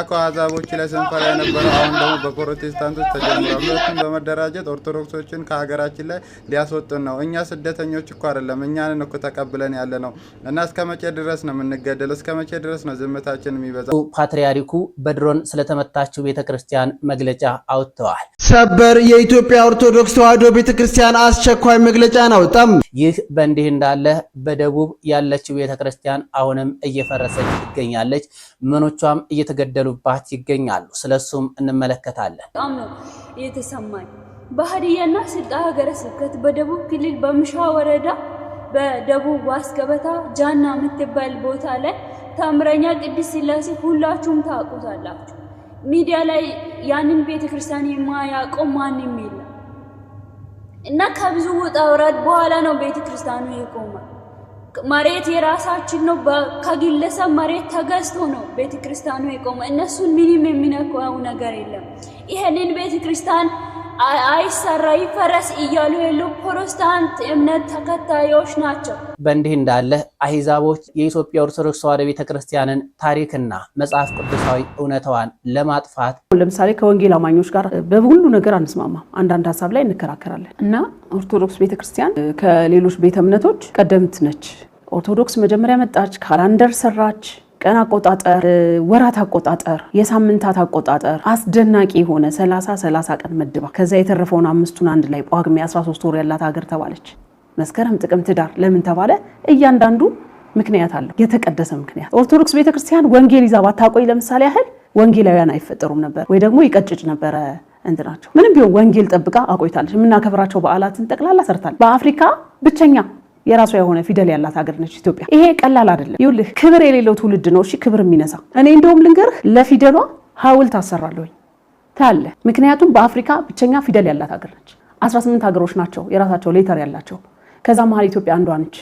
ከአዛቦች ላይ ስንፈራ የነበረው አሁን ደግሞ በፕሮቴስታንቶች ተጀምሯል። ሁለቱም በመደራጀት ኦርቶዶክሶችን ከሀገራችን ላይ ሊያስወጡን ነው። እኛ ስደተኞች እኮ አይደለም፣ እኛንን እኮ ተቀብለን ያለ ነው እና እስከ መቼ ድረስ ነው የምንገደለው? እስከ መቼ ድረስ ነው ዝምታችን የሚበዛው? ፓትርያርኩ በድሮን ስለተመታችው ቤተክርስቲያን መግለጫ አውጥተዋል። ሰበር የኢትዮጵያ ኦርቶዶክስ ተዋሕዶ ቤተክርስቲያን አስቸኳይ መግለጫን አወጣም። ይህ በእንዲህ እንዳለ በደቡብ ያለችው ቤተክርስቲያን አሁንም እየፈረሰች ትገኛለች። ምኖቿም እየተገደሉባት ይገኛሉ። ስለሱም እንመለከታለን። በጣም ነው የተሰማኝ። በሀዲያና ስልጣ ሀገረ ስብከት በደቡብ ክልል በምሻ ወረዳ በደቡብ ዋስገበታ ጃና የምትባል ቦታ ላይ ተአምረኛ ቅድስት ሥላሴ ሁላችሁም ታውቁታላችሁ። ሚዲያ ላይ ያንን ቤተክርስቲያን የማያውቀው ማንም የለም እና ከብዙ ውጣ ውረድ በኋላ ነው ቤተክርስቲያኑ የቆመው። መሬት የራሳችን ነው፣ ከግለሰብ መሬት ተገዝቶ ነው ቤተክርስቲያኑ የቆመው። እነሱን ምንም የሚነካው ነገር የለም። ይሄንን ቤተክርስቲያን አይሰራ ይፈረስ እያሉ ያሉ ፕሮቴስታንት እምነት ተከታዮች ናቸው። በእንዲህ እንዳለ አህዛቦች የኢትዮጵያ ኦርቶዶክስ ተዋሕዶ ቤተክርስቲያንን ታሪክና መጽሐፍ ቅዱሳዊ እውነታዋን ለማጥፋት ለምሳሌ ከወንጌል አማኞች ጋር በሁሉ ነገር አንስማማም፣ አንዳንድ ሀሳብ ላይ እንከራከራለን እና ኦርቶዶክስ ቤተክርስቲያን ከሌሎች ቤተ እምነቶች ቀደምት ነች። ኦርቶዶክስ መጀመሪያ መጣች፣ ካላንደር ሰራች፣ ቀን አቆጣጠር፣ ወራት አቆጣጠር፣ የሳምንታት አቆጣጠር አስደናቂ የሆነ 30 ቀን መድባ ከዛ የተረፈውን አምስቱን አንድ ላይ ጳጉሜ 13 ወር ያላት ሀገር ተባለች። መስከረም፣ ጥቅምት፣ ኅዳር ለምን ተባለ? እያንዳንዱ ምክንያት አለው፣ የተቀደሰ ምክንያት። ኦርቶዶክስ ቤተክርስቲያን ወንጌል ይዛ ባታቆይ ለምሳሌ ያህል ወንጌላውያን አይፈጠሩም ነበር ወይ ደግሞ ይቀጭጭ ነበረ እንትናቸው። ምንም ቢሆን ወንጌል ጠብቃ አቆይታለች። የምናከብራቸው በዓላትን ጠቅላላ ሰርታለች። በአፍሪካ ብቸኛ የራሷ የሆነ ፊደል ያላት ሀገር ነች ኢትዮጵያ። ይሄ ቀላል አይደለም። ይኸውልህ ክብር የሌለው ትውልድ ነው እሺ ክብር የሚነሳ። እኔ እንደውም ልንገርህ ለፊደሏ ሐውልት አሰራለሁኝ ታለ። ምክንያቱም በአፍሪካ ብቸኛ ፊደል ያላት ሀገር ነች። 18 ሀገሮች ናቸው የራሳቸው ሌተር ያላቸው። ከዛ መሀል ኢትዮጵያ አንዷ ነች።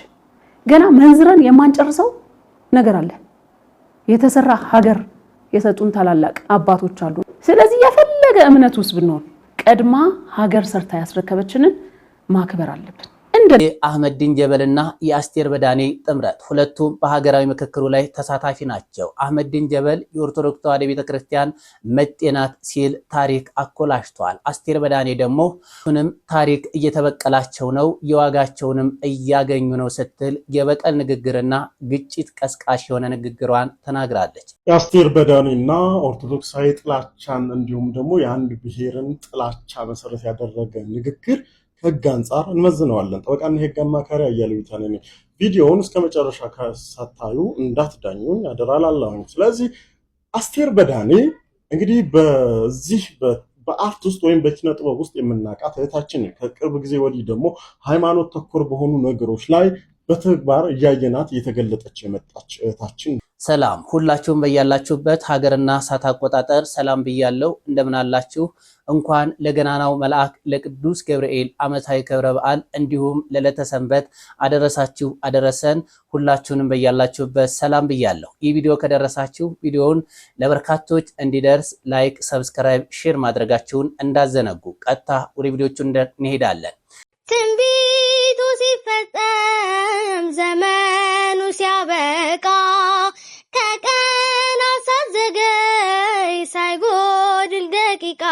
ገና መንዝረን የማንጨርሰው ነገር አለ። የተሰራ ሀገር የሰጡን ታላላቅ አባቶች አሉ። ስለዚህ የፈለገ እምነት ውስጥ ብንሆን ቀድማ ሀገር ሰርታ ያስረከበችንን ማክበር አለብን። የአህመዲን ጀበልና የአስቴር በዳኔ ጥምረት ሁለቱም በሀገራዊ ምክክሩ ላይ ተሳታፊ ናቸው። አህመዲን ጀበል የኦርቶዶክስ ተዋሕዶ ቤተክርስቲያን መጤናት ሲል ታሪክ አኮላሽቷል። አስቴር በዳኔ ደግሞ ሁንም ታሪክ እየተበቀላቸው ነው፣ የዋጋቸውንም እያገኙ ነው ስትል የበቀል ንግግርና ግጭት ቀስቃሽ የሆነ ንግግሯን ተናግራለች። የአስቴር በዳኔና ኦርቶዶክሳዊ ጥላቻን እንዲሁም ደግሞ የአንድ ብሔርን ጥላቻ መሰረት ያደረገ ንግግር ህግ አንጻር እንመዝነዋለን። ጠበቃና ህግ አማካሪ አያሌው ቢታኔ ነኝ። ቪዲዮውን እስከ መጨረሻ ከሳታዩ እንዳትዳኙኝ አደራላለሁኝ። ስለዚህ አስቴር በዳኔ እንግዲህ በዚህ በአርት ውስጥ ወይም በኪነ ጥበብ ውስጥ የምናውቃት እህታችን፣ ከቅርብ ጊዜ ወዲህ ደግሞ ሃይማኖት ተኮር በሆኑ ነገሮች ላይ በተግባር እያየናት እየተገለጠች የመጣች እህታችን። ሰላም ሁላችሁም በያላችሁበት ሀገርና ሰዓት አቆጣጠር ሰላም ብያለሁ። እንደምን አላችሁ? እንኳን ለገናናው መልአክ ለቅዱስ ገብርኤል ዓመታዊ ክብረ በዓል እንዲሁም ለዕለተ ሰንበት አደረሳችሁ አደረሰን። ሁላችሁንም በያላችሁበት ሰላም ብያለሁ። ይህ ቪዲዮ ከደረሳችሁ ቪዲዮውን ለበርካቶች እንዲደርስ ላይክ፣ ሰብስክራይብ፣ ሼር ማድረጋችሁን እንዳዘነጉ። ቀጥታ ወደ ቪዲዮቹ እንሄዳለን። ትንቢቱ ሲፈጸም ዘመኑ ሲያበቃ ከቀናት ሳትዘገይ ሳይጎድል ደቂቃ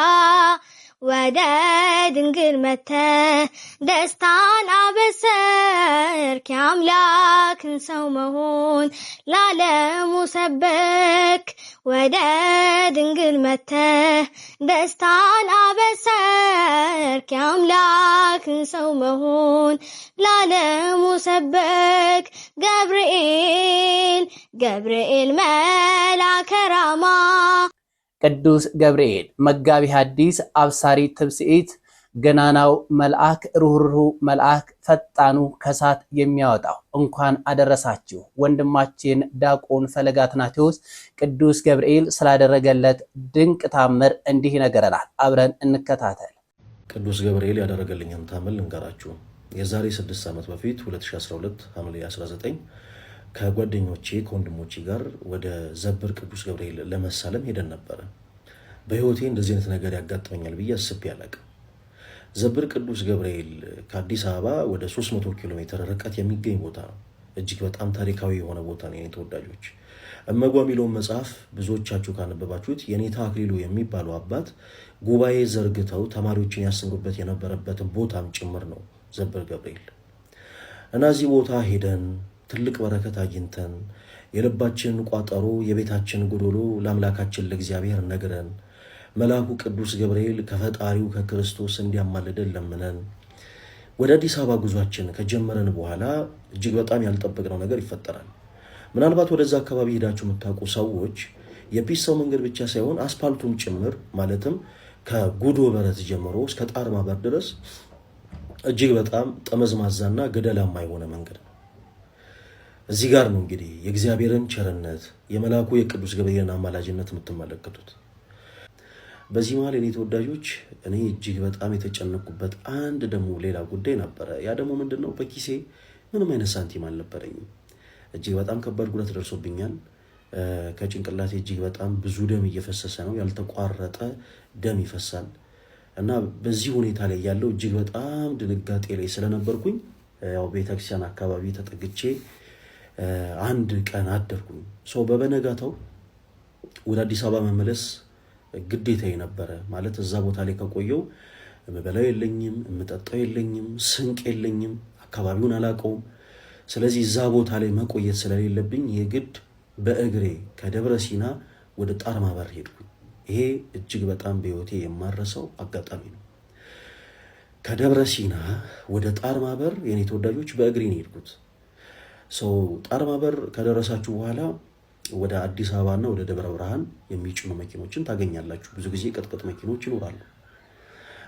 ወደ ድንግል መጥተህ ደስታን አበሰርክ። የአምላክን ሰው መሆን ለዓለሙ ሰበክ። ወደ ድንግል መጥተህ ደስታን አበሰርክ። የአምላክን ሰው መሆን ለዓለሙ ሰበክ። ገብርኤል መልአከ ራማ ቅዱስ ገብርኤል መጋቢ ሐዲስ አብሳሪ ትብስኢት ገናናው መልአክ ሩህሩህ መልአክ ፈጣኑ ከሳት የሚያወጣው እንኳን አደረሳችሁ። ወንድማችን ዲያቆን ፈለገ አትናቴዎስ ቅዱስ ገብርኤል ስላደረገለት ድንቅ ታምር እንዲህ ይነገረናል። አብረን እንከታተል። ቅዱስ ገብርኤል ያደረገልኝን ታምር ልንገራችሁ። የዛሬ 6 ዓመት በፊት 2012 ሐምሌ 19 ከጓደኞቼ ከወንድሞቼ ጋር ወደ ዘብር ቅዱስ ገብርኤል ለመሳለም ሄደን ነበረ። በህይወቴ እንደዚህ አይነት ነገር ያጋጥመኛል ብዬ አስቤ አላቅም። ዘብር ቅዱስ ገብርኤል ከአዲስ አበባ ወደ 300 ኪሎ ሜትር ርቀት የሚገኝ ቦታ ነው። እጅግ በጣም ታሪካዊ የሆነ ቦታ ነው። ተወዳጆች እመጓ የሚለውን መጽሐፍ ብዙዎቻችሁ ካነበባችሁት የኔታ አክሊሉ የሚባሉ አባት ጉባኤ ዘርግተው ተማሪዎችን ያስተምሩበት የነበረበትን ቦታም ጭምር ነው ዘብር ገብርኤል። እና እዚህ ቦታ ሄደን ትልቅ በረከት አግኝተን የልባችን ቋጠሮ የቤታችን ጎዶሎ ለአምላካችን ለእግዚአብሔር ነግረን መልአኩ ቅዱስ ገብርኤል ከፈጣሪው ከክርስቶስ እንዲያማልደን ለምነን ወደ አዲስ አበባ ጉዟችን ከጀመረን በኋላ እጅግ በጣም ያልጠበቅነው ነገር ይፈጠራል። ምናልባት ወደዛ አካባቢ ሄዳችሁ የምታውቁ ሰዎች የፒሳው መንገድ ብቻ ሳይሆን አስፓልቱም ጭምር ማለትም ከጉዶ በረት ጀምሮ እስከ ጣርማ በር ድረስ እጅግ በጣም ጠመዝማዛና ገደላማ የሆነ መንገድ ነው። እዚህ ጋር ነው እንግዲህ የእግዚአብሔርን ቸርነት የመልአኩ የቅዱስ ገብርኤልን አማላጅነት የምትመለከቱት። በዚህ መሃል የኔ ተወዳጆች እኔ እጅግ በጣም የተጨነኩበት አንድ ደግሞ ሌላ ጉዳይ ነበረ። ያ ደግሞ ምንድነው? በኪሴ ምንም አይነት ሳንቲም አልነበረኝም። እጅግ በጣም ከባድ ጉዳት ደርሶብኛል። ከጭንቅላቴ እጅግ በጣም ብዙ ደም እየፈሰሰ ነው። ያልተቋረጠ ደም ይፈሳል እና በዚህ ሁኔታ ላይ ያለው እጅግ በጣም ድንጋጤ ላይ ስለነበርኩኝ ያው ቤተክርስቲያን አካባቢ ተጠግቼ አንድ ቀን አደርኩኝ። በበነጋታው ወደ አዲስ አበባ መመለስ ግዴታዬ ነበረ። ማለት እዛ ቦታ ላይ ከቆየው የምበላው የለኝም፣ የምጠጣው የለኝም፣ ስንቅ የለኝም፣ አካባቢውን አላውቀውም። ስለዚህ እዛ ቦታ ላይ መቆየት ስለሌለብኝ የግድ በእግሬ ከደብረ ሲና ወደ ጣርማ በር ሄድኩኝ። ይሄ እጅግ በጣም በህይወቴ የማረሰው አጋጣሚ ነው። ከደብረ ሲና ወደ ጣርማ በር የኔ ተወዳጆች በእግሬ ነው ሄድኩት። ጣርማ በር ከደረሳችሁ በኋላ ወደ አዲስ አበባና ወደ ደብረ ብርሃን የሚጭኑ መኪኖችን ታገኛላችሁ። ብዙ ጊዜ ቅጥቅጥ መኪኖች ይኖራሉ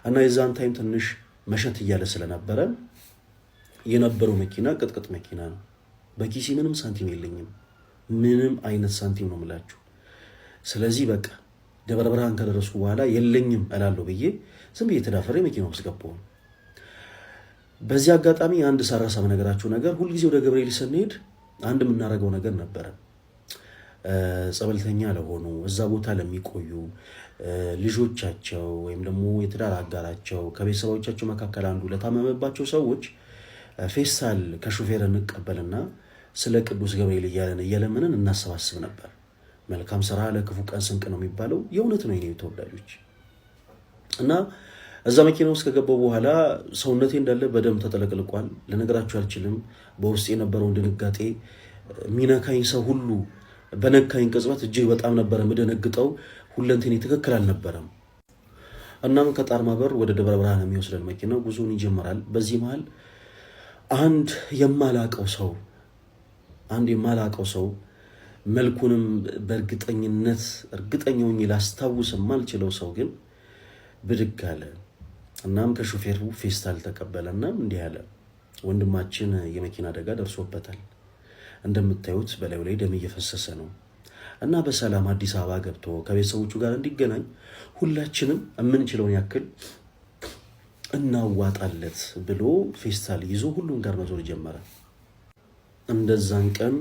እና የዛን ታይም ትንሽ መሸት እያለ ስለነበረ የነበረው መኪና ቅጥቅጥ መኪና ነው። በኪሴ ምንም ሳንቲም የለኝም፣ ምንም አይነት ሳንቲም ነው የምላችሁ። ስለዚህ በቃ ደብረ ብርሃን ከደረስኩ በኋላ የለኝም እላለሁ ብዬ ዝም ብዬ ተዳፈሬ መኪና ውስጥ ገባሁ። በዚህ አጋጣሚ አንድ ሳራሳም ነገራችሁ ነገር ሁልጊዜ ወደ ገብርኤል ስንሄድ አንድ የምናደርገው ነገር ነበረ። ጸበልተኛ ለሆኑ እዛ ቦታ ለሚቆዩ ልጆቻቸው ወይም ደግሞ የትዳር አጋራቸው ከቤተሰቦቻቸው መካከል አንዱ ለታመመባቸው ሰዎች ፌስታል ከሹፌር እንቀበልና ስለ ቅዱስ ገብርኤል እያለምንን እናሰባስብ ነበር። መልካም ስራ ለክፉ ቀን ስንቅ ነው የሚባለው የእውነት ነው የኔ ተወዳጆች። እና እዛ መኪና ውስጥ ከገባው በኋላ ሰውነቴ እንዳለ በደም ተጠለቅልቋል። ለነገራችሁ አልችልም። በውስጥ የነበረውን ድንጋጤ ሚነካኝ ሰው ሁሉ በነካኝ ቅጽበት እጅግ በጣም ነበረ ምደነግጠው። ሁለንተኔ ትክክል አልነበረም። እናም ከጣርማ በር ወደ ደብረ ብርሃን የሚወስደን መኪናው ጉዞውን ይጀምራል። በዚህ መሃል አንድ የማላቀው ሰው መልኩንም በእርግጠኝነት እርግጠኛው ላስታውስ የማልችለው ሰው ግን ብድግ አለ። እናም ከሹፌሩ ፌስታል ተቀበለና እንዲህ አለ፣ ወንድማችን የመኪና አደጋ ደርሶበታል። እንደምታዩት በላዩ ላይ ደም እየፈሰሰ ነው እና በሰላም አዲስ አበባ ገብቶ ከቤተሰቦቹ ጋር እንዲገናኝ ሁላችንም የምንችለውን ያክል እናዋጣለት ብሎ ፌስታል ይዞ ሁሉም ጋር መዞር ጀመረ። እንደዛን ቀን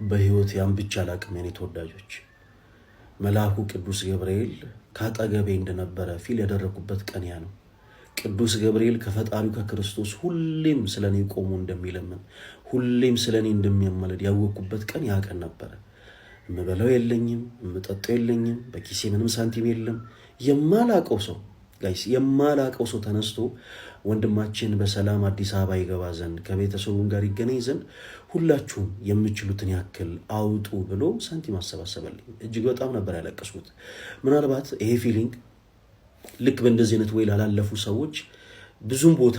በህይወት ያን ብቻ አላቅም የኔ ተወዳጆች። መልአኩ ቅዱስ ገብርኤል ካጠገቤ እንደነበረ ፊል ያደረኩበት ቀን ያ ነው። ቅዱስ ገብርኤል ከፈጣሪው ከክርስቶስ ሁሌም ስለኔ ቆሞ እንደሚለምን ሁሌም ስለኔ እንደሚያማልድ ያወቅኩበት ቀን ያ ቀን ነበረ። የምበላው የለኝም፣ የምጠጣው የለኝም፣ በኪሴ ምንም ሳንቲም የለም። የማላቀው ሰው ተነስቶ ወንድማችን በሰላም አዲስ አበባ ይገባ ዘንድ ከቤተሰቡም ጋር ይገናኝ ዘንድ ሁላችሁም የምችሉትን ያክል አውጡ ብሎ ሳንቲም አሰባሰበልኝ። እጅግ በጣም ነበር ያለቀስኩት። ምናልባት ይሄ ፊሊንግ ልክ በእንደዚህ አይነት ወይ ላላለፉ ሰዎች ብዙም ቦታ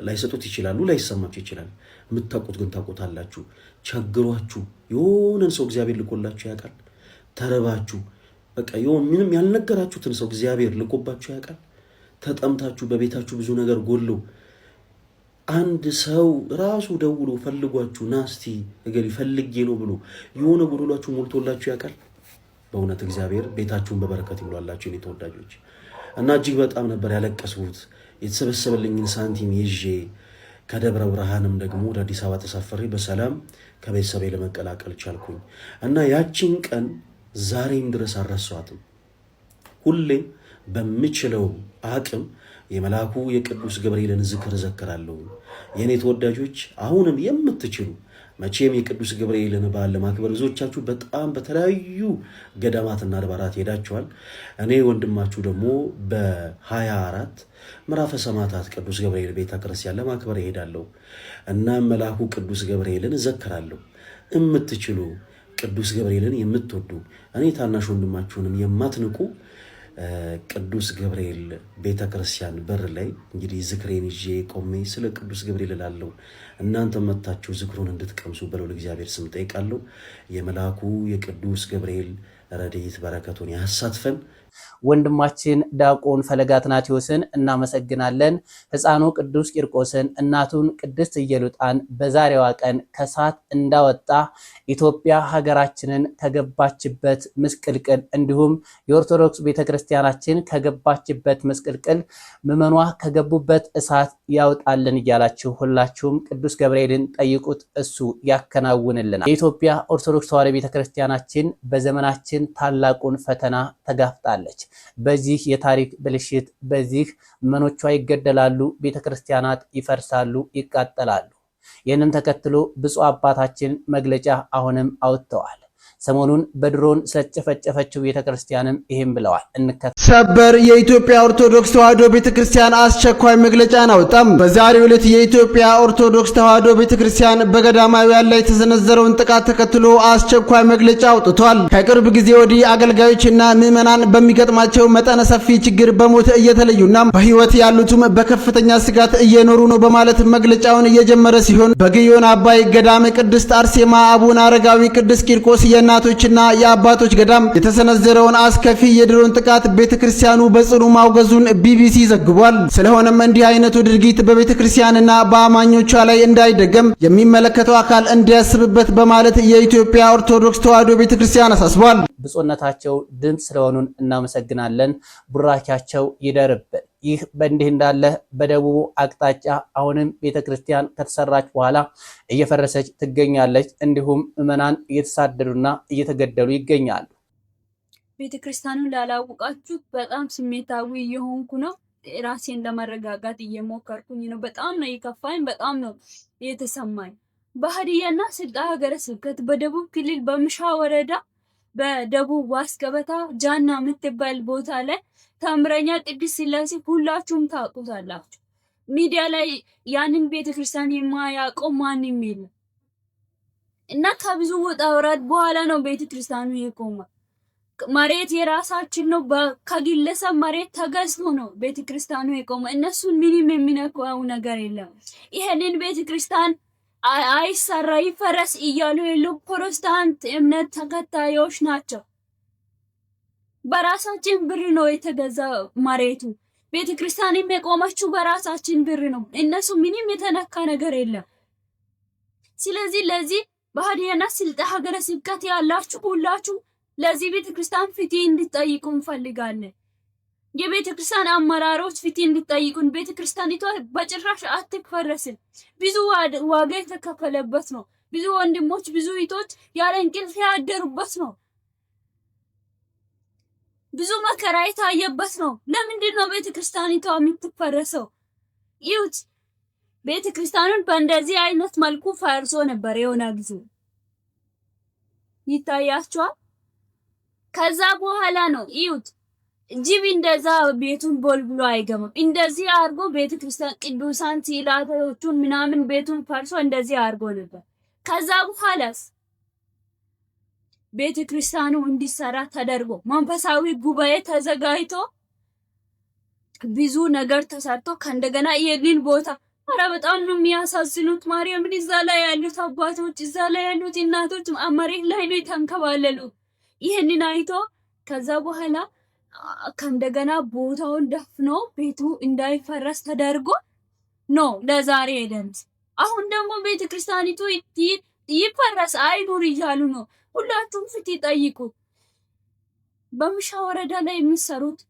ላይሰጡት ይችላሉ፣ ላይሰማችሁ ይችላል። የምታውቁት ግን ታውቁታላችሁ። ቸግሯችሁ የሆነን ሰው እግዚአብሔር ልኮላችሁ ያውቃል። ተረባችሁ በቃ ምንም ያልነገራችሁትን ሰው እግዚአብሔር ልኮባችሁ ያውቃል። ተጠምታችሁ በቤታችሁ ብዙ ነገር ጎሎ አንድ ሰው ራሱ ደውሎ ፈልጓችሁ ናስቲ እገሊ ፈልጌ ነው ብሎ የሆነ ጎዶላችሁ ሞልቶላችሁ ያውቃል። በእውነት እግዚአብሔር ቤታችሁን በበረከት ይሙላላችሁ የኔ ተወዳጆች። እና እጅግ በጣም ነበር ያለቀስኩት። የተሰበሰበልኝን ሳንቲም ይዤ ከደብረ ብርሃንም ደግሞ ወደ አዲስ አበባ ተሳፈሬ በሰላም ከቤተሰቤ ለመቀላቀል ቻልኩኝ። እና ያቺን ቀን ዛሬም ድረስ አልረሳኋትም። ሁሌም በምችለው አቅም የመልአኩ የቅዱስ ገብርኤልን ዝክር እዘክራለሁ። የኔ ተወዳጆች አሁንም የምትችሉ መቼም የቅዱስ ገብርኤልን በዓል ለማክበር ብዙዎቻችሁ በጣም በተለያዩ ገዳማትና አድባራት ሄዳችኋል። እኔ ወንድማችሁ ደግሞ በ24 ምዕራፈ ሰማዕታት ቅዱስ ገብርኤል ቤተክርስቲያን ለማክበር እሄዳለሁ እና መልአኩ ቅዱስ ገብርኤልን እዘክራለሁ። የምትችሉ ቅዱስ ገብርኤልን የምትወዱ እኔ ታናሽ ወንድማችሁንም የማትንቁ ቅዱስ ገብርኤል ቤተክርስቲያን በር ላይ እንግዲህ ዝክሬን ይዤ ቆሜ ስለ ቅዱስ ገብርኤል እላለሁ። እናንተ መጣችሁ ዝክሩን እንድትቀምሱ በለው ለእግዚአብሔር ስም ጠይቃለሁ። የመልአኩ የቅዱስ ገብርኤል ረድኤት በረከቱን ያሳትፈን። ወንድማችን ዲያቆን ፈለገ አትናቴዎስን እናመሰግናለን። ሕፃኑ ቅዱስ ቂርቆስን እናቱን ቅድስት ኢየሉጣን በዛሬዋ ቀን ከሳት እንዳወጣ ኢትዮጵያ ሀገራችንን ከገባችበት ምስቅልቅል እንዲሁም የኦርቶዶክስ ቤተክርስቲያናችን ከገባችበት ምስቅልቅል ምዕመኗ ከገቡበት እሳት ያውጣልን እያላችሁ ሁላችሁም ቅዱስ ገብርኤልን ጠይቁት፣ እሱ ያከናውንልናል። የኢትዮጵያ ኦርቶዶክስ ተዋሕዶ ቤተክርስቲያናችን በዘመናችን ታላቁን ፈተና ተጋፍጣለች። በዚህ የታሪክ ብልሽት በዚህ ምዕመኖቿ ይገደላሉ፣ ቤተክርስቲያናት ይፈርሳሉ፣ ይቃጠላሉ። ይህንን ተከትሎ ብፁዕ አባታችን መግለጫ አሁንም አውጥተዋል። ሰሞኑን በድሮን ስለጨፈጨፈችው ቤተክርስቲያንም ይህም ብለዋል። ሰበር የኢትዮጵያ ኦርቶዶክስ ተዋሕዶ ቤተክርስቲያን አስቸኳይ መግለጫን አወጣም። በዛሬው ዕለት የኢትዮጵያ ኦርቶዶክስ ተዋሕዶ ቤተክርስቲያን በገዳማውያን ላይ የተሰነዘረውን ጥቃት ተከትሎ አስቸኳይ መግለጫ አውጥቷል። ከቅርብ ጊዜ ወዲህ አገልጋዮችና ምዕመናን በሚገጥማቸው መጠነ ሰፊ ችግር በሞት እየተለዩና በሕይወት ያሉትም በከፍተኛ ስጋት እየኖሩ ነው በማለት መግለጫውን እየጀመረ ሲሆን በግዮን አባይ ገዳም ቅድስት አርሴማ፣ አቡነ አረጋዊ፣ ቅዱስ ቂርቆስ የእናቶችና የአባቶች ገዳም የተሰነዘረውን አስከፊ የድሮን ጥቃት ቤተክርስቲያኑ በጽኑ ማውገዙን ቢቢሲ ዘግቧል። ስለሆነም እንዲህ አይነቱ ድርጊት በቤተክርስቲያንና በአማኞቿ ላይ እንዳይደገም የሚመለከተው አካል እንዲያስብበት በማለት የኢትዮጵያ ኦርቶዶክስ ተዋሕዶ ቤተክርስቲያን አሳስቧል። ብፁዕነታቸው ድምፅ ስለሆኑን እናመሰግናለን። ቡራኪያቸው ይደርብን። ይህ በእንዲህ እንዳለ በደቡብ አቅጣጫ አሁንም ቤተክርስቲያን ከተሰራች በኋላ እየፈረሰች ትገኛለች። እንዲሁም ምዕመናን እየተሳደዱና እየተገደሉ ይገኛሉ። ቤተክርስቲያኑን ላላወቃችሁ በጣም ስሜታዊ እየሆንኩ ነው። ራሴን ለማረጋጋት እየሞከርኩኝ ነው። በጣም ነው የከፋኝ፣ በጣም ነው የተሰማኝ። በሀዲያና ስልጣ ሀገረ ስብከት በደቡብ ክልል በምሻ ወረዳ በደቡብ ዋስገበታ ጃና የምትባል ቦታ ላይ ታምረኛ ቅድስት ሥላሴ ሁላችሁም ታውቁታላችሁ። ሚዲያ ላይ ያንን ቤተክርስቲያን የማያውቀው ማንም የለም እና ከብዙ ወጣ ወራድ በኋላ ነው ቤተክርስቲያኑ የቆመው። መሬት የራሳችን ነው፣ ከግለሰብ መሬት ተገዝቶ ነው ቤተክርስቲያኑ የቆመው። እነሱን ምንም የሚነካው ነገር የለም። ይሄንን ቤተክርስቲያን አይሰራ ይፈረስ እያሉ ያሉ ፕሮቴስታንት እምነት ተከታዮች ናቸው። በራሳችን ብር ነው የተገዛ መሬቱ። ቤተክርስቲያን የቆመችው በራሳችን ብር ነው። እነሱ ምንም የተነካ ነገር የለም። ስለዚህ ለዚህ በሀዲያና ስልጣ ሀገረ ስብከት ያላችሁ ሁላችሁ ለዚህ ቤተክርስቲያን ፍትህ እንድትጠይቁ እንፈልጋለን። የቤተክርስቲያን አመራሮች ፍትህ እንድትጠይቁን። ቤተክርስቲያኒቷ በጭራሽ አትፈረስም። ብዙ ዋጋ የተከፈለበት ነው። ብዙ ወንድሞች ብዙ እህቶች ያለ እንቅልፍ ያደሩበት ነው። ብዙ መከራ የታየበት ነው። ለምንድን ነው ቤተክርስቲያኒቷ የምትፈረሰው? ይሁት ቤተክርስቲያኑን በእንደዚህ አይነት መልኩ ፈርሶ ነበር የሆነ ጊዜ ይታያችኋል። ከዛ በኋላ ነው ይሁት ጅብ እንደዛ ቤቱን ቦልብሎ አይገባም። እንደዚህ አርጎ ቤተክርስቲያን ቅዱሳን ስዕላቶቹን ምናምን ቤቱን ፈርሶ እንደዚህ አርጎ ነበር። ከዛ በኋላስ ቤተክርስቲያኑ እንዲሰራ ተደርጎ መንፈሳዊ ጉባኤ ተዘጋጅቶ ብዙ ነገር ተሰርቶ ከእንደገና ይሄንን ቦታ አረ በጣም ነው የሚያሳዝኑት። ማርያምን እዛ ላይ ያሉት አባቶች እዛ ላይ ያሉት እናቶች መሬት ላይ ነው የተንከባለሉ። ይሄንን አይቶ ከዛ በኋላ ከእንደገና ቦታውን ደፍኖ ቤቱ እንዳይፈረስ ተደርጎ ነው ለዛሬ ሄደንስ። አሁን ደግሞ ቤተክርስቲያኒቱ ይፈረስ አይኑር እያሉ ነው። ሁላችሁም ፍትህ ጠይቁ። በምሻ ወረዳ ላይ የሚሰሩት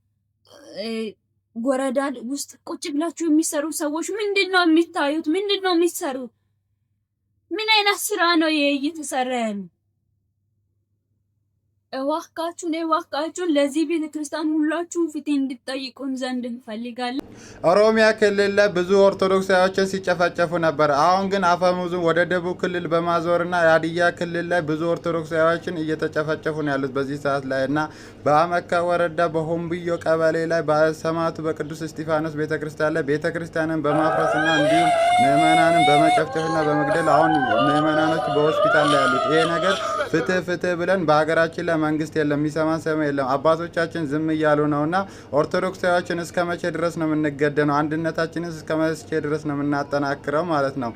ወረዳ ውስጥ ቁጭ ብላችሁ የሚሰሩ ሰዎች ምንድነው የሚታዩት? ምንድነው የሚሰሩት? ምን አይነት ስራ ነው እየተሰራ ያለው? እባካችሁን ለዚህ ቤተክርስቲያን ሁላችሁም ፊት እንድትጠይቁን ዘንድ እንፈልጋለን። ኦሮሚያ ክልል ላይ ብዙ ኦርቶዶክሳውያን ሲጨፈጨፉ ነበር። አሁን ግን አፈሙዙን ወደ ደቡብ ክልል በማዞርና የሀዲያ ክልል ላይ ብዙ ኦርቶዶክሳውያን እየተጨፈጨፉ ነው ያሉት በዚህ ሰዓት ላይ እና በአመካ ወረዳ በሆምብዮ ቀበሌ ላይ በሰማዕቱ በቅዱስ እስጢፋኖስ ቤተክርስቲያን ላይ ቤተክርስቲያንን በማፍረስና እንዲሁም ምዕመናንን በመጨፍጨፍና በመግደል አሁን ምዕመናኖች በሆስፒታል ላይ ያሉት። ይሄ ነገር ፍትህ ብለን በሀገራችን ላይ መንግስት የለም፣ የሚሰማን ሰው የለም። አባቶቻችን ዝም እያሉ ነውና ኦርቶዶክሳውያን እስከ መቼ ድረስ ነው የምንገደነው? አንድነታችንን እስከ መቼ ድረስ ነው የምናጠናክረው ማለት ነው?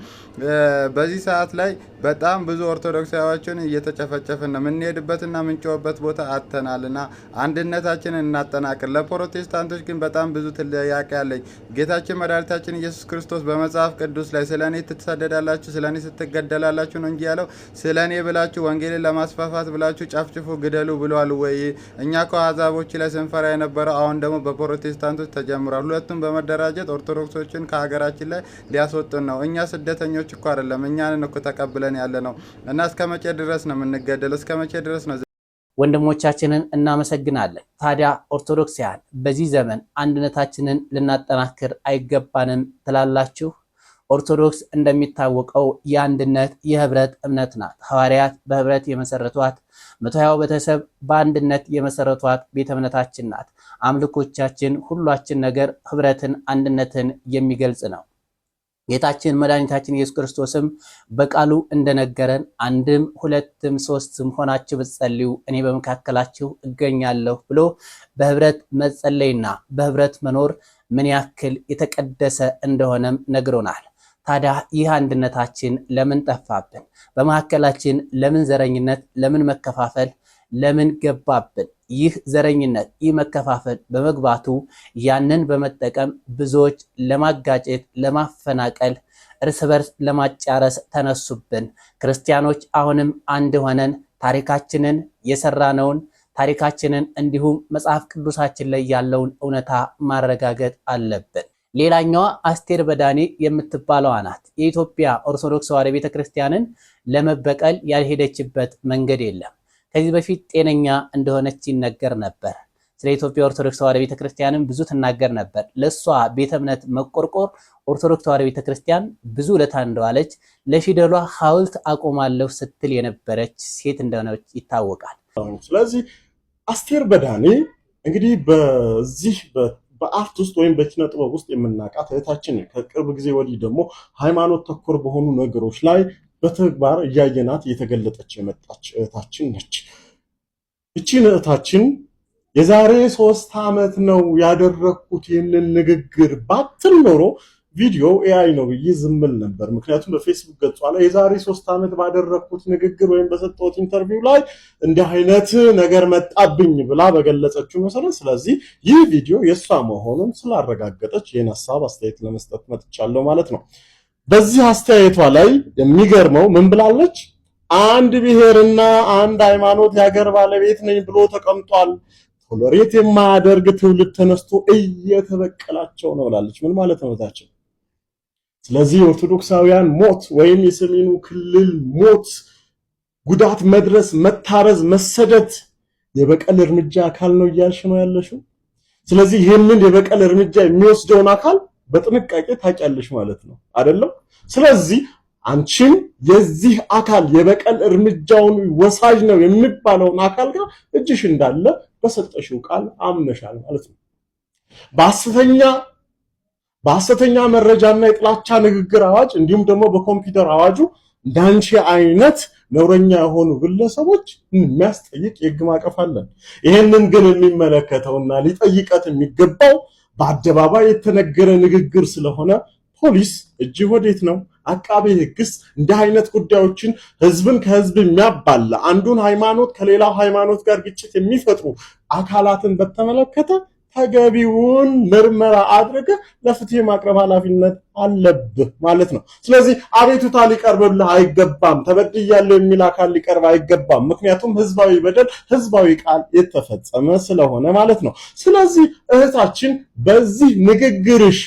በዚህ ሰዓት ላይ በጣም ብዙ ኦርቶዶክሳውያን እየተጨፈጨፍን ነው። የምንሄድበትና የምንጮህበት ቦታ አጥተናልና አንድነታችንን እናጠናክር። ለፕሮቴስታንቶች ግን በጣም ብዙ ጥያቄ አለኝ። ጌታችን መድኃኒታችን ኢየሱስ ክርስቶስ በመጽሐፍ ቅዱስ ላይ ስለኔ ትሰደዳላችሁ፣ ስለኔ ስትገደላላችሁ ነው እንጂ ያለው ስለኔ ብላችሁ ወንጌልን ለማስፋፋት ብላችሁ ጨፍጭፉ ግደሉ ብሏል ወይ? እኛ ከአሕዛቦች ላይ ስንፈራ የነበረው አሁን ደግሞ በፕሮቴስታንቶች ተጀምሯል። ሁለቱም በመደራጀት ኦርቶዶክሶችን ከሀገራችን ላይ ሊያስወጡን ነው። እኛ ስደተኞች እኮ አይደለም፣ እኛንን እኮ ተቀብለን ያለ ነው እና እስከ መቼ ድረስ ነው የምንገደለው? እስከ መቼ ድረስ ነው? ወንድሞቻችንን እናመሰግናለን። ታዲያ ኦርቶዶክሳውያን በዚህ ዘመን አንድነታችንን ልናጠናክር አይገባንም ትላላችሁ? ኦርቶዶክስ እንደሚታወቀው የአንድነት የህብረት እምነት ናት። ሐዋርያት በህብረት የመሰረቷት 120 ቤተሰብ በአንድነት የመሰረቷት ቤተ እምነታችን ናት። አምልኮቻችን ሁላችን ነገር ህብረትን፣ አንድነትን የሚገልጽ ነው። ጌታችን መድኃኒታችን ኢየሱስ ክርስቶስም በቃሉ እንደነገረን አንድም ሁለትም ሶስትም ሆናችሁ ብትጸልዩ እኔ በመካከላችሁ እገኛለሁ ብሎ በህብረት መጸለይና በህብረት መኖር ምን ያክል የተቀደሰ እንደሆነም ነግሮናል። ታዲያ ይህ አንድነታችን ለምን ጠፋብን? በመካከላችን ለምን ዘረኝነት፣ ለምን መከፋፈል፣ ለምን ገባብን? ይህ ዘረኝነት፣ ይህ መከፋፈል በመግባቱ ያንን በመጠቀም ብዙዎች ለማጋጨት፣ ለማፈናቀል፣ እርስ በርስ ለማጫረስ ተነሱብን። ክርስቲያኖች አሁንም አንድ ሆነን ታሪካችንን የሰራነውን ታሪካችንን እንዲሁም መጽሐፍ ቅዱሳችን ላይ ያለውን እውነታ ማረጋገጥ አለብን። ሌላኛዋ አስቴር በዳኔ የምትባለዋ ናት። የኢትዮጵያ ኦርቶዶክስ ተዋሕዶ ቤተክርስቲያንን ለመበቀል ያልሄደችበት መንገድ የለም። ከዚህ በፊት ጤነኛ እንደሆነች ይነገር ነበር። ስለ ኢትዮጵያ ኦርቶዶክስ ተዋሕዶ ቤተክርስቲያንን ብዙ ትናገር ነበር። ለሷ ቤተ እምነት መቆርቆር ኦርቶዶክስ ተዋሕዶ ቤተክርስቲያን ብዙ ውለታ እንደዋለች፣ ለፊደሏ ሐውልት አቆማለሁ ስትል የነበረች ሴት እንደሆነች ይታወቃል። ስለዚህ አስቴር በዳኔ እንግዲህ በዚህ በአርት ውስጥ ወይም በኪነ ጥበብ ውስጥ የምናውቃት እህታችን፣ ከቅርብ ጊዜ ወዲህ ደግሞ ሃይማኖት ተኮር በሆኑ ነገሮች ላይ በተግባር እያየናት እየተገለጠች የመጣች እህታችን ነች። እቺን እህታችን የዛሬ 3 ዓመት ነው ያደረኩት ይህንን ንግግር ባትል ኖሮ ቪዲዮ ኤአይ ነው ብዬ ዝምል ነበር። ምክንያቱም በፌስቡክ ገጿ ላይ የዛሬ 3 ዓመት ባደረኩት ንግግር ወይም በሰጠሁት ኢንተርቪው ላይ እንዲህ አይነት ነገር መጣብኝ ብላ በገለጸችው መሰረት፣ ስለዚህ ይህ ቪዲዮ የእሷ መሆኑን ስላረጋገጠች ይህን ሀሳብ አስተያየት ለመስጠት መጥቻለሁ ማለት ነው። በዚህ አስተያየቷ ላይ የሚገርመው ምን ብላለች? አንድ ብሔርና አንድ ሃይማኖት የሀገር ባለቤት ነኝ ብሎ ተቀምጧል። ቶለሬት የማያደርግ ትውልድ ተነስቶ እየተበቀላቸው ነው ብላለች። ምን ማለት ነው ታችን? ስለዚህ ኦርቶዶክሳውያን ሞት ወይም የሰሜኑ ክልል ሞት፣ ጉዳት መድረስ፣ መታረዝ፣ መሰደድ የበቀል እርምጃ አካል ነው እያልሽ ነው ያለሽው። ስለዚህ ይህንን የበቀል እርምጃ የሚወስደውን አካል በጥንቃቄ ታውቂያለሽ ማለት ነው አይደለም? ስለዚህ አንቺም የዚህ አካል የበቀል እርምጃውን ወሳጅ ነው የሚባለውን አካል ጋር እጅሽ እንዳለ በሰጠሽው ቃል አምነሻል ማለት ነው። በሐሰተኛ መረጃና የጥላቻ ንግግር አዋጅ እንዲሁም ደግሞ በኮምፒውተር አዋጁ እንዳንቺ አይነት ነውረኛ የሆኑ ግለሰቦች የሚያስጠይቅ የሕግ ማዕቀፍ አለን። ይሄንን ግን የሚመለከተውና ሊጠይቀት የሚገባው በአደባባይ የተነገረ ንግግር ስለሆነ ፖሊስ እጅ ወዴት ነው? አቃቤ ሕግስ እንዲህ አይነት ጉዳዮችን ህዝብን ከህዝብ የሚያባላ አንዱን ሃይማኖት ከሌላው ሃይማኖት ጋር ግጭት የሚፈጥሩ አካላትን በተመለከተ ተገቢውን ምርመራ አድርገ ለፍትህ ማቅረብ ኃላፊነት አለብህ ማለት ነው። ስለዚህ አቤቱታ ሊቀርብልህ አይገባም። ተበድያለሁ የሚል አካል ሊቀርብ አይገባም። ምክንያቱም ህዝባዊ በደል፣ ህዝባዊ ቃል የተፈጸመ ስለሆነ ማለት ነው። ስለዚህ እህታችን በዚህ ንግግርሽ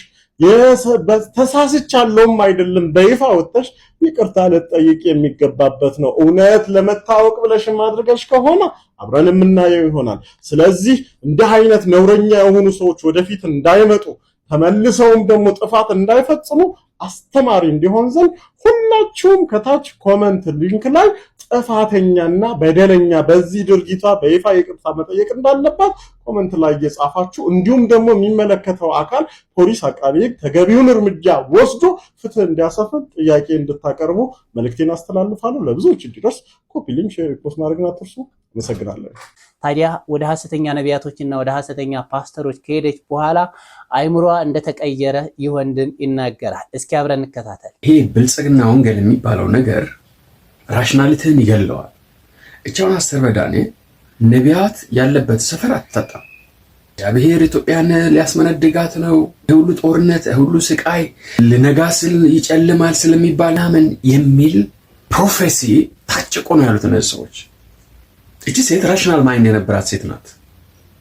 ተሳስቻለሁም አይደለም በይፋ ወጥተሽ ይቅርታ ልትጠይቅ የሚገባበት ነው። እውነት ለመታወቅ ብለሽ ማድረግሽ ከሆነ አብረን የምናየው ይሆናል። ስለዚህ እንዲህ አይነት ነውረኛ የሆኑ ሰዎች ወደፊት እንዳይመጡ ተመልሰውም ደግሞ ጥፋት እንዳይፈጽሙ አስተማሪ እንዲሆን ዘንድ ሁላችሁም ከታች ኮመንት ሊንክ ላይ ጥፋተኛና በደለኛ በዚህ ድርጊቷ በይፋ ይቅርታ መጠየቅ እንዳለባት ኮመንት ላይ እየጻፋችሁ እንዲሁም ደግሞ የሚመለከተው አካል ፖሊስ፣ አቃቤ ሕግ ተገቢውን እርምጃ ወስዶ ፍትህ እንዲያሰፍን ጥያቄ እንድታቀርቡ መልእክቴን አስተላልፋለሁ። ለብዙዎች እንዲደርስ ኮፒ ሊንክ፣ ሼር፣ ፖስት ማድረግን አትርሱ። አመሰግናለሁ። ታዲያ ወደ ሐሰተኛ ነቢያቶችና ወደ ሐሰተኛ ፓስተሮች ከሄደች በኋላ አይምሯ እንደተቀየረ ይህ ወንድም ይናገራል። እስኪ አብረን እንከታተል። ይሄ ብልጽግና ወንጌል የሚባለው ነገር ራሽናሊቲን ይገለዋል። እቻውን አስተር በዳኔ ነቢያት ያለበት ሰፈር አትጠጣም። እግዚአብሔር ኢትዮጵያን ሊያስመነድጋት ነው፣ የሁሉ ጦርነት የሁሉ ስቃይ ልነጋ ስል ይጨልማል ስለሚባል ምን የሚል ፕሮፌሲ ታጭቆ ነው ያሉት እነዚህ ሰዎች። እቺ ሴት ራሽናል ማይንድ የነበራት ሴት ናት።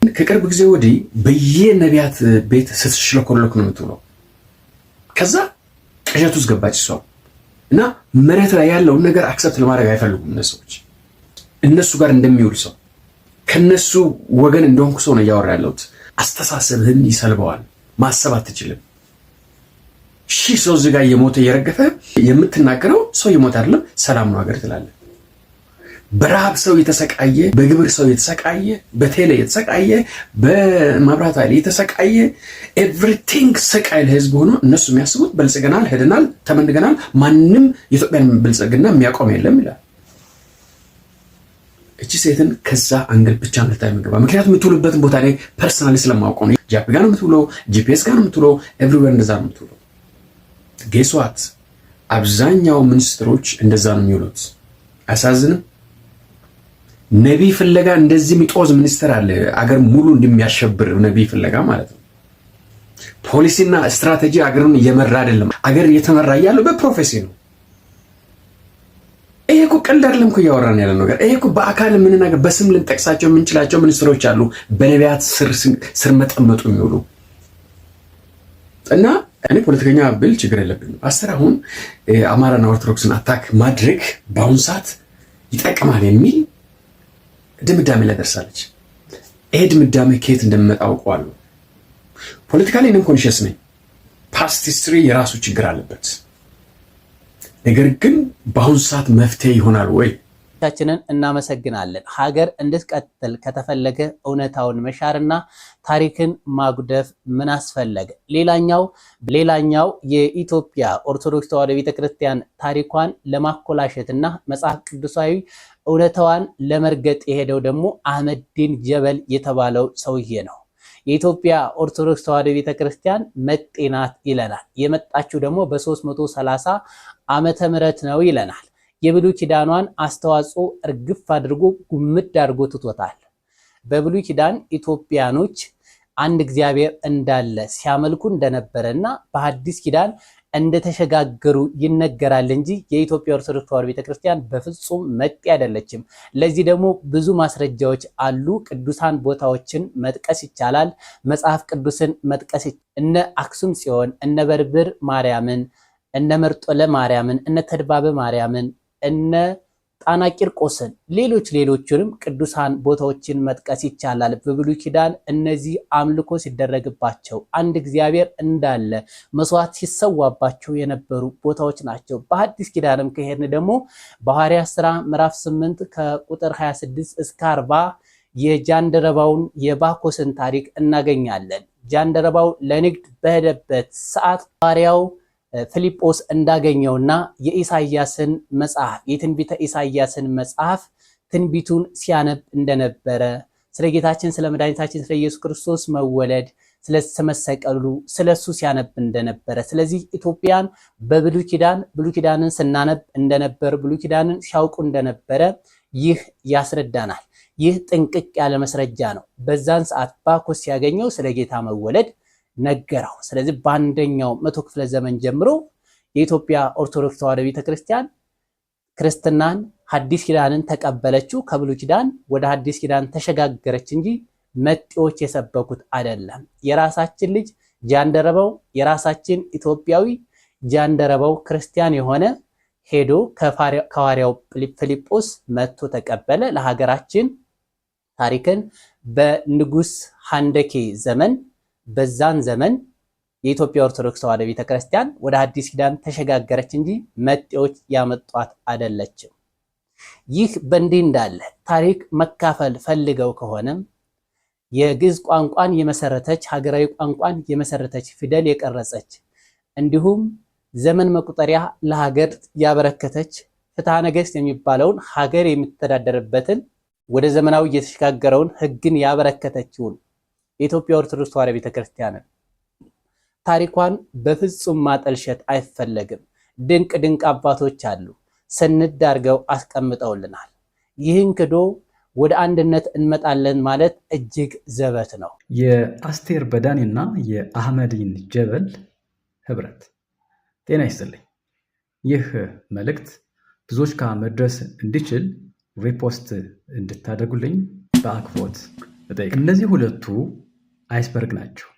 ከቅርብ ጊዜ ወዲህ በየነቢያት ቤት ስትሽለኮለክ ነው የምትውለው። ከዛ ቅዠት ውስጥ ገባች እሷ እና መሬት ላይ ያለውን ነገር አክሰፕት ለማድረግ አይፈልጉም እነዚህ ሰዎች። እነሱ ጋር እንደሚውል ሰው ከነሱ ወገን እንደሆንኩ ሰው ነው እያወራ ያለሁት። አስተሳሰብህን ይሰልበዋል። ማሰብ አትችልም። ሺህ ሰው እዚህ ጋር እየሞተ እየረገፈ የምትናገረው ሰው እየሞተ አይደለም ሰላም ነው ሀገር ትላለህ። በረሃብ ሰው የተሰቃየ፣ በግብር ሰው የተሰቃየ፣ በቴሌ የተሰቃየ፣ በመብራት ኃይል የተሰቃየ ኤቭሪቲንግ ሰቃይ ለህዝብ ሆኖ እነሱ የሚያስቡት በልጽገናል፣ ሄደናል፣ ተመንድገናል፣ ማንም የኢትዮጵያን ብልጽግና የሚያቆም የለም ይላል። እቺ ሴትን ከዛ አንግል ብቻ ልታይ የሚገባ ምክንያቱም የምትውልበትን ቦታ ላይ ፐርሰናሊ ስለማውቀው ነው። ጃፒ ጋር ነው የምትውለው፣ ጂፒኤስ ጋር ነው የምትውለው፣ ኤቭሪዌር እንደዛ ነው የምትውለው። ጌስዋት አብዛኛው ሚኒስትሮች እንደዛ ነው የሚውሉት። አያሳዝንም? ነቢይ ፍለጋ እንደዚህ የሚጦዝ ሚኒስትር አለ፣ አገር ሙሉ እንደሚያሸብር ነቢይ ፍለጋ ማለት ነው። ፖሊሲና ስትራቴጂ አገርን እየመራ አይደለም፣ አገር እየተመራ ያለው በፕሮፌሲ ነው። ይሄ እኮ ቀልድ አይደለም እኮ እያወራን ያለ ነገር። ይሄ እኮ በአካል የምንናገር በስም ልንጠቅሳቸው የምንችላቸው ሚኒስትሮች አሉ፣ በነቢያት ስር መጠመጡ የሚውሉ እና እኔ ፖለቲከኛ ብል ችግር የለብኝም። ፓስተር አሁን አማራና ኦርቶዶክስን አታክ ማድረግ በአሁኑ ሰዓት ይጠቅማል የሚል ድምዳሜ ላይ ደርሳለች። ይሄ ድምዳሜ ከየት እንደሚመጣ አውቀዋለሁ። ፖለቲካሊ እኔም ኮንሽስ ነኝ። ፓስት ሂስትሪ የራሱ ችግር አለበት። ነገር ግን በአሁኑ ሰዓት መፍትሄ ይሆናል ወይ? ቻችንን እናመሰግናለን። ሀገር እንድትቀጥል ከተፈለገ እውነታውን መሻርና ታሪክን ማጉደፍ ምን አስፈለገ? ሌላኛው የኢትዮጵያ ኦርቶዶክስ ተዋሕዶ ቤተክርስቲያን ታሪኳን ለማኮላሸትና መጽሐፍ ቅዱሳዊ እውነታዋን ለመርገጥ የሄደው ደግሞ አህመዲን ጀበል የተባለው ሰውዬ ነው። የኢትዮጵያ ኦርቶዶክስ ተዋሕዶ ቤተክርስቲያን መጤናት ይለናል። የመጣችው ደግሞ በ330 ዓመተ ምህረት ነው ይለናል። የብሉይ ኪዳኗን አስተዋጽኦ እርግፍ አድርጎ ጉምድ አድርጎ ትቶታል። በብሉይ ኪዳን ኢትዮጵያኖች አንድ እግዚአብሔር እንዳለ ሲያመልኩ እንደነበረና በሐዲስ ኪዳን እንደተሸጋገሩ ይነገራል እንጂ የኢትዮጵያ ኦርቶዶክስ ተዋሕዶ ቤተክርስቲያን በፍጹም መጤ አይደለችም። ለዚህ ደግሞ ብዙ ማስረጃዎች አሉ። ቅዱሳን ቦታዎችን መጥቀስ ይቻላል። መጽሐፍ ቅዱስን መጥቀስ እነ አክሱም ጽዮን፣ እነ በርብር ማርያምን፣ እነ መርጦለ ማርያምን፣ እነ ተድባበ ማርያምን፣ እነ ጣና ቂርቆስን ሌሎችንም ቅዱሳን ቦታዎችን መጥቀስ ይቻላል። በብሉይ ኪዳን እነዚህ አምልኮ ሲደረግባቸው አንድ እግዚአብሔር እንዳለ መስዋዕት ሲሰዋባቸው የነበሩ ቦታዎች ናቸው። በሐዲስ ኪዳንም ከሄድን ደግሞ በሐዋርያት ሥራ ምዕራፍ 8 ከቁጥር 26 እስከ 40 የጃንደረባውን የባኮስን ታሪክ እናገኛለን። ጃንደረባው ለንግድ በሄደበት ሰዓት ሐዋርያው ፊልጶስ እንዳገኘውና የኢሳይያስን መጽሐፍ የትንቢተ ኢሳይያስን መጽሐፍ ትንቢቱን ሲያነብ እንደነበረ ስለ ጌታችን ስለ መድኃኒታችን ስለ ኢየሱስ ክርስቶስ መወለድ ስለመሰቀሉ ስለሱ ሲያነብ እንደነበረ፣ ስለዚህ ኢትዮጵያን በብሉይ ኪዳንን ስናነብ እንደነበር ብሉይ ኪዳንን ሲያውቁ እንደነበረ ይህ ያስረዳናል። ይህ ጥንቅቅ ያለ መስረጃ ነው። በዛን ሰዓት ባኮስ ሲያገኘው ስለ ጌታ መወለድ ነገረው። ስለዚህ በአንደኛው መቶ ክፍለ ዘመን ጀምሮ የኢትዮጵያ ኦርቶዶክስ ተዋሕዶ ቤተክርስቲያን ክርስትናን ሐዲስ ኪዳንን ተቀበለችው። ከብሉይ ኪዳን ወደ ሐዲስ ኪዳን ተሸጋገረች እንጂ መጤዎች የሰበኩት አይደለም። የራሳችን ልጅ ጃንደረባው የራሳችን ኢትዮጵያዊ ጃንደረባው ክርስቲያን የሆነ ሄዶ ከሐዋርያው ፊልጶስ መጥቶ ተቀበለ። ለሀገራችን ታሪክን በንጉስ ሐንደኬ ዘመን በዛን ዘመን የኢትዮጵያ ኦርቶዶክስ ተዋሕዶ ቤተክርስቲያን ወደ አዲስ ኪዳን ተሸጋገረች እንጂ መጤዎች ያመጧት አይደለችም። ይህ በእንዲህ እንዳለ ታሪክ መካፈል ፈልገው ከሆነም የግዕዝ ቋንቋን የመሰረተች ሀገራዊ ቋንቋን የመሰረተች ፊደል የቀረጸች እንዲሁም ዘመን መቁጠሪያ ለሀገር ያበረከተች ፍትሐ ነገሥት የሚባለውን ሀገር የሚተዳደርበትን ወደ ዘመናዊ የተሸጋገረውን ሕግን ያበረከተችውን የኢትዮጵያ ኦርቶዶክስ ተዋሕዶ ቤተክርስቲያንን ታሪኳን በፍጹም ማጠልሸት አይፈለግም። ድንቅ ድንቅ አባቶች አሉ፣ ስንድ አድርገው አስቀምጠውልናል። ይህን ክዶ ወደ አንድነት እንመጣለን ማለት እጅግ ዘበት ነው። የአስቴር በዳኔና የአህመዲን ጀበል ህብረት። ጤና ይስጥልኝ። ይህ መልእክት ብዙዎች ጋር መድረስ እንዲችል ሪፖስት እንድታደርጉልኝ በአክብሮት እጠይቃለሁ። እነዚህ ሁለቱ አይስበርግ ናቸው።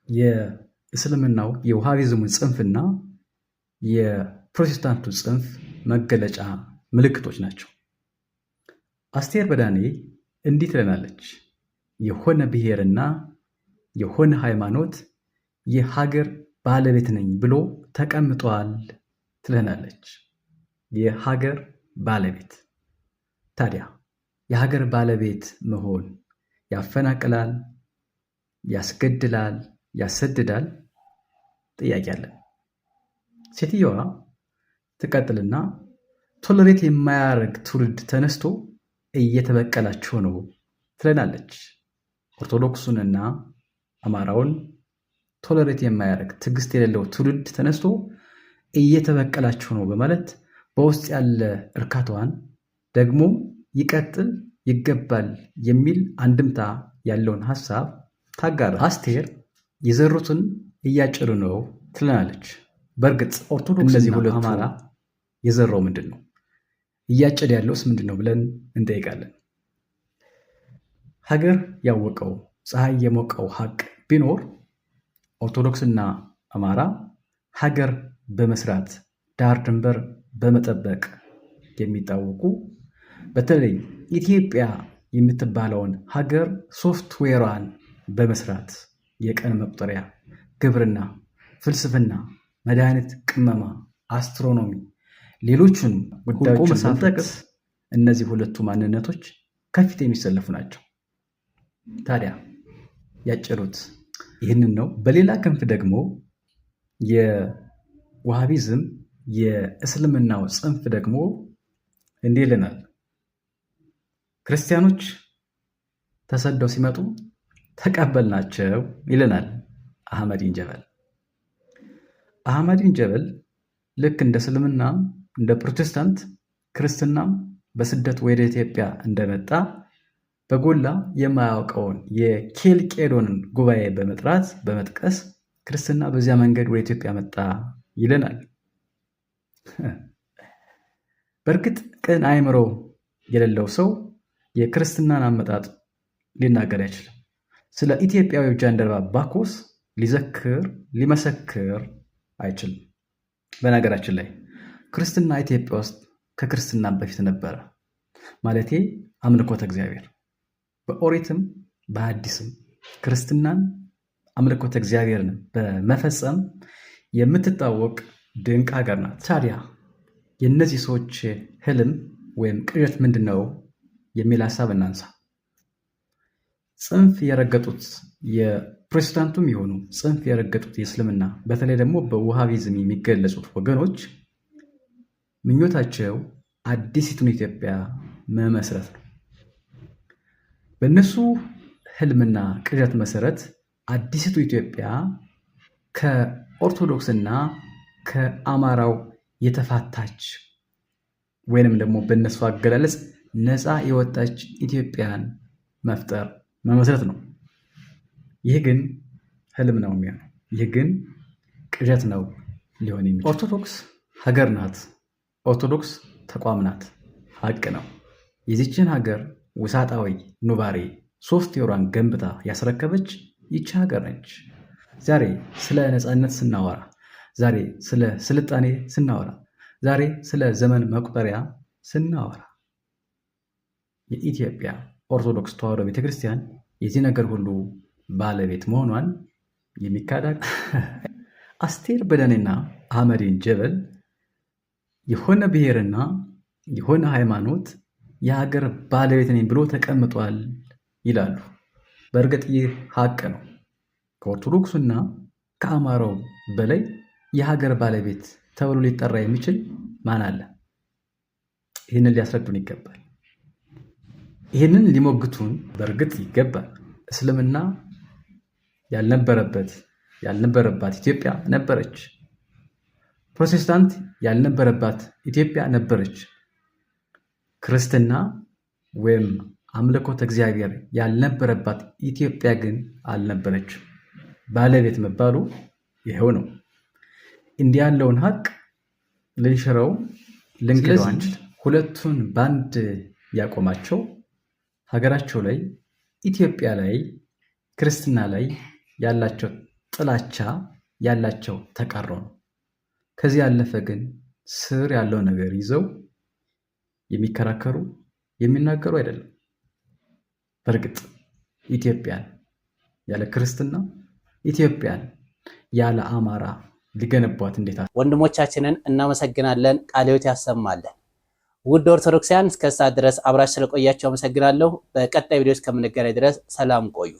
የእስልምናው የውሃቢዝሙ ጽንፍና የፕሮቴስታንቱ ጽንፍ መገለጫ ምልክቶች ናቸው። አስቴር በዳኔ እንዲህ ትለናለች። የሆነ ብሔርና የሆነ ሃይማኖት የሀገር ባለቤት ነኝ ብሎ ተቀምጧል ትለናለች። የሀገር ባለቤት። ታዲያ የሀገር ባለቤት መሆን ያፈናቅላል፣ ያስገድላል፣ ያሰድዳል? ጥያቄ አለን። ሴትየዋ ትቀጥልና ቶለሬት የማያደርግ ትውልድ ተነስቶ እየተበቀላቸው ነው ትለናለች። ኦርቶዶክሱንና አማራውን ቶለሬት የማያደርግ ትዕግስት የሌለው ትውልድ ተነስቶ እየተበቀላቸው ነው በማለት በውስጥ ያለ እርካታዋን ደግሞ ይቀጥል ይገባል የሚል አንድምታ ያለውን ሀሳብ ታጋራ። አስቴር የዘሩትን እያጨዱ ነው ትለናለች። በእርግጥ ኦርቶዶክስና አማራ የዘራው ምንድን ነው? እያጨደ ያለውስ ምንድን ነው ብለን እንጠይቃለን። ሀገር ያወቀው ፀሐይ የሞቀው ሀቅ ቢኖር ኦርቶዶክስና አማራ ሀገር በመስራት ዳር ድንበር በመጠበቅ የሚታወቁ በተለይ ኢትዮጵያ የምትባለውን ሀገር ሶፍትዌሯን በመስራት የቀን መቁጠሪያ፣ ግብርና፣ ፍልስፍና፣ መድኃኒት ቅመማ፣ አስትሮኖሚ፣ ሌሎቹን ጉዳዮችን ሳንጠቅስ እነዚህ ሁለቱ ማንነቶች ከፊት የሚሰለፉ ናቸው። ታዲያ ያጨሩት ይህንን ነው። በሌላ ክንፍ ደግሞ የዋሃቢዝም የእስልምናው ጽንፍ ደግሞ እንዲህ ይለናል። ክርስቲያኖች ተሰደው ሲመጡ ተቀበልናቸው ይለናል አህመዲን ጀበል። አህመዲን ጀበል ልክ እንደ እስልምና እንደ ፕሮቴስታንት ክርስትናም በስደት ወደ ኢትዮጵያ እንደመጣ በጎላ የማያውቀውን የኬልቄዶንን ጉባኤ በመጥራት በመጥቀስ ክርስትና በዚያ መንገድ ወደ ኢትዮጵያ መጣ ይለናል። በእርግጥ ቅን አእምሮ የሌለው ሰው የክርስትናን አመጣጥ ሊናገር አይችልም። ስለ ኢትዮጵያዊ ጃንደረባ ባኮስ ሊዘክር ሊመሰክር አይችልም። በነገራችን ላይ ክርስትና ኢትዮጵያ ውስጥ ከክርስትና በፊት ነበረ። ማለቴ አምልኮተ እግዚአብሔር በኦሪትም በሐዲስም ክርስትናን አምልኮተ እግዚአብሔርን በመፈጸም የምትታወቅ ድንቅ ሀገር ናት። ታዲያ የእነዚህ ሰዎች ህልም ወይም ቅዠት ምንድን ነው የሚል ሀሳብ እናንሳ። ጽንፍ የረገጡት የፕሮቴስታንቱም የሆኑ ጽንፍ የረገጡት የእስልምና በተለይ ደግሞ በውሃቢዝም የሚገለጹት ወገኖች ምኞታቸው አዲሲቱን ኢትዮጵያ መመስረት ነው። በእነሱ ህልምና ቅዠት መሰረት አዲሲቱ ኢትዮጵያ ከኦርቶዶክስና ከአማራው የተፋታች ወይንም ደግሞ በእነሱ አገላለጽ ነፃ የወጣች ኢትዮጵያን መፍጠር መመስረት ነው። ይህ ግን ህልም ነው የሚሆነው። ይህ ግን ቅዠት ነው ሊሆን የሚችል። ኦርቶዶክስ ሀገር ናት። ኦርቶዶክስ ተቋም ናት። ሀቅ ነው። የዚችን ሀገር ውሳጣዊ ኑባሬ ሶፍትዌሯን ገንብታ ያስረከበች ይቺ ሀገር ነች። ዛሬ ስለ ነፃነት ስናወራ፣ ዛሬ ስለ ስልጣኔ ስናወራ፣ ዛሬ ስለ ዘመን መቁጠሪያ ስናወራ የኢትዮጵያ ኦርቶዶክስ ተዋሕዶ ቤተክርስቲያን የዚህ ነገር ሁሉ ባለቤት መሆኗን የሚካዳል። አስቴር በዳኔና አህመዲን ጀበል የሆነ ብሔርና የሆነ ሃይማኖት የሀገር ባለቤት ነኝ ብሎ ተቀምጧል ይላሉ። በእርግጥ ይህ ሀቅ ነው። ከኦርቶዶክሱና ከአማራው በላይ የሀገር ባለቤት ተብሎ ሊጠራ የሚችል ማን አለ? ይህንን ሊያስረዱን ይገባል። ይህንን ሊሞግቱን በእርግጥ ይገባል። እስልምና ያልነበረባት ኢትዮጵያ ነበረች። ፕሮቴስታንት ያልነበረባት ኢትዮጵያ ነበረች። ክርስትና ወይም አምልኮተ እግዚአብሔር ያልነበረባት ኢትዮጵያ ግን አልነበረችም። ባለቤት መባሉ ይኸው ነው። እንዲህ ያለውን ሀቅ ልንሽረው ልንክደው አንችልም። ሁለቱን በአንድ ያቆማቸው ሀገራቸው ላይ ኢትዮጵያ ላይ ክርስትና ላይ ያላቸው ጥላቻ ያላቸው ተቃሮ ነው። ከዚህ ያለፈ ግን ስር ያለው ነገር ይዘው የሚከራከሩ የሚናገሩ አይደለም። በእርግጥ ኢትዮጵያን ያለ ክርስትና ኢትዮጵያን ያለ አማራ ሊገነቧት እንዴት? ወንድሞቻችንን እናመሰግናለን። ቃለ ሕይወት ያሰማለን። ውድ ኦርቶዶክሳውያን እስከ ሰዓት ድረስ አብራችሁ ስለቆያችሁ አመሰግናለሁ። በቀጣይ ቪዲዮ እስከምንገናኝ ድረስ ሰላም ቆዩ።